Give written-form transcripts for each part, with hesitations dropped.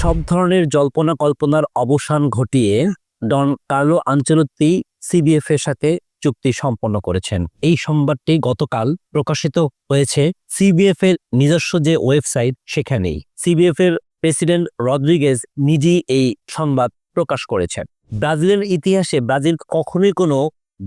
সব ধরনের জল্পনা কল্পনার অবসান ঘটিয়ে ডন কার্লো আনচেলত্তি সিবিএফ এর সাথে চুক্তি সম্পন্ন করেছেন। এই সংবাদটি গতকাল প্রকাশিত হয়েছে সিবিএফ এর নিজস্ব যে ওয়েবসাইট সেখানেই। সিবিএফ এর প্রেসিডেন্ট রদ্রিগেজ নিজেই এই সংবাদ প্রকাশ করেছেন। ব্রাজিলের ইতিহাসে ব্রাজিল কখনোই কোনো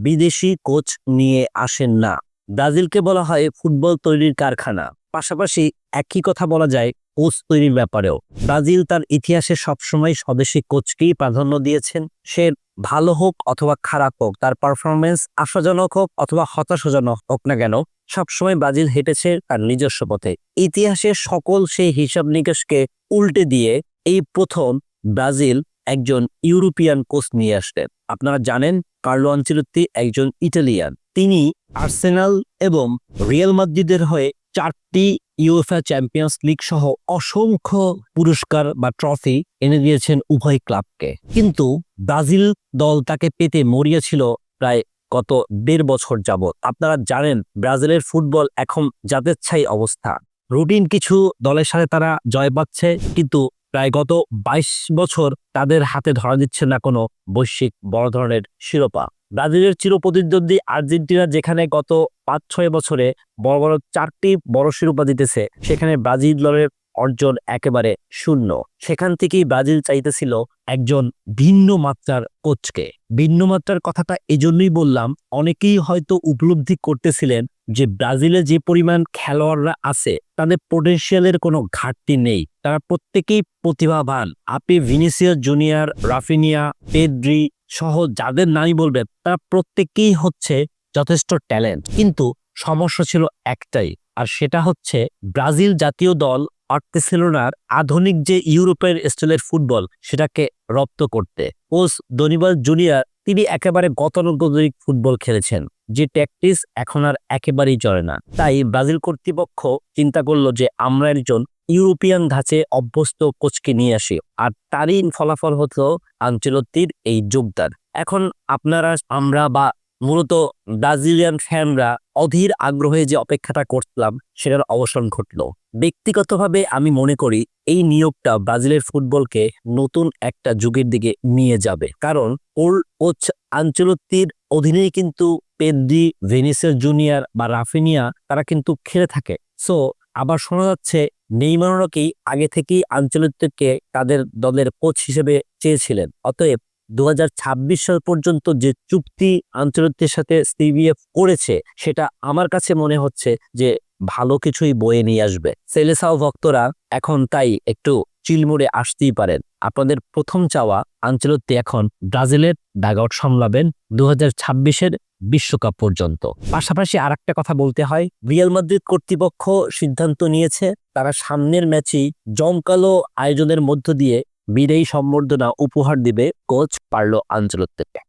বিদেশি কোচ নিয়ে আসেন না। ব্রাজিলকে বলা হয় ফুটবল তৈরির কারখানা। পাশাপাশি একই কথা বলা যায় কোচ তৈরির ব্যাপারেও। ব্রাজিল তার ইতিহাসে সবসময় স্বদেশী কোচকেই প্রাধান্য দিয়েছেন। সে ভালো হোক অথবা খারাপ হোক, তার পারফরমেন্স আশাজনক হোক অথবা হতাশাজনক হোক না কেন, সবসময় ব্রাজিল হেঁটেছে তার নিজস্ব পথে। ইতিহাসের সকল সেই হিসাব নিকাশকে উল্টে দিয়ে এই প্রথম ব্রাজিল একজন ইউরোপিয়ান কোচ নিয়ে আসলেন। আপনারা জানেন কার্লো আনচেলত্তি একজন ইটালিয়ান। তিনি আর্সেনাল এবং রিয়াল মাদ্রিদের হয়ে 4টি ইউএফএ চ্যাম্পিয়ন্স লিগ সহ অসংখ্য পুরস্কার বা ট্রফি এনে দিয়েছেন উভয় ক্লাবকে। কিন্তু ব্রাজিল দল তাকে পেতে মরিয়া ছিল প্রায় গত 1.5 বছর যাবৎ। আপনারা জানেন ব্রাজিলের ফুটবল এখন যাচ্ছেতাই অবস্থা। রুটিন কিছু দলের সাথে তারা জয় পাচ্ছে, কিন্তু প্রায় গত 22 বছর তাদের হাতে ধরা দিচ্ছে না কোনো বৈশ্বিক বড় ধরনের শিরোপা। ব্রাজিলের চিরপ্রতিদ্বন্দ্বী আর্জেন্টিনা যেখানে গত 5-6 বছরে বড় বড় 4টি বড় শিরোপা জিতেছে, সেখানে ব্রাজিল দলের অর্জন একেবারে শূন্য। সেখান থেকেই ব্রাজিল চাইতেছিল একজন ভিন্ন মাত্রার কোচকে। ভিন্ন মাত্রার কথাটা এজন্যই বললাম, অনেকেই হয়তো উপলব্ধি করতেছিলেন যে ব্রাজিলে যে পরিমাণ খেলোয়াড়রা আছে তাদের পটেনশিয়ালের কোনো ঘাটতি নেই, তারা প্রত্যেকেই প্রতিভাবান। আপনি ভিনিসিয়াস জুনিয়র, রাফিনিয়া, পেদ্রি সহ যাদের নামই বলবেন তারা প্রত্যেকেই হচ্ছে যথেষ্ট ট্যালেন্ট। কিন্তু সমস্যা ছিল একটাই, আর সেটা হচ্ছে ব্রাজিল জাতীয় দল পারতেছিল না আধুনিক যে ইউরোপের স্টাইলের ফুটবল সেটাকে রপ্ত করতে। কোচ দনিবাল জুনিয়র তিনি একেবারে গতানুগতিক ফুটবল খেলেছেন, যে ট্যাকটিক্স এখন আর একেবারেই চলে না। তাই ব্রাজিল কর্তৃপক্ষ চিন্তা করলো যে আমরা একজন ইউরোপিয়ান ধাঁচে অভ্যস্ত কোচকে নিয়ে আসি, আর তারই ফলাফল হতো আনচেলত্তির এই যোগদান। এখন আপনারা, আমরা বা মূলত ব্রাজিলিয়ান ফ্যানরা অধীর আগ্রহে যে অপেক্ষাটা করছিলাম সেটার অবসান ঘটলো। ব্যক্তিগতভাবে আমি মনে করি এই নিয়োগটা ব্রাজিলের ফুটবলকে নতুন একটা যুগের দিকে নিয়ে যাবে, কারণ কোচ আনচেলত্তির অধীনেই কিন্তু পেদ্রি, ভিনিসিয়াস জুনিয়র বা রাফিনিয়া তারা কিন্তু খেলে থাকে। সো আবার শোনা যাচ্ছে নেইমারকেই আগে থেকেই আনচেলত্তিকে তাদের দলের কোচ হিসেবে চেয়েছিলেন। অতএব 2026 সাল পর্যন্ত যে চুক্তি আনচেলত্তির সাথে সিবিএফ করেছে সেটা আমার কাছে মনে হচ্ছে যে ভালো কিছুই বয়ে নিয়ে আসবে। সেলেসাও ভক্তরা এখন তাই একটু চিলমুড়ে আসতেই পারেন। আপনাদের প্রথম চাওয়া আনচেলত্তি এখন ব্রাজিলের ডাগআউট সামলাবেন 2026-এর বিশ্বকাপ পর্যন্ত। পাশাপাশি আরেকটা কথা বলতে হয়, রিয়াল মাদ্রিদ কর্তৃপক্ষ সিদ্ধান্ত নিয়েছে তারা সামনের ম্যাচেই জমকালো আয়োজনের মধ্য দিয়ে বিদায়ী সম্বর্ধনা উপহার দিবে কোচ কার্লো আনচেলত্তিকে।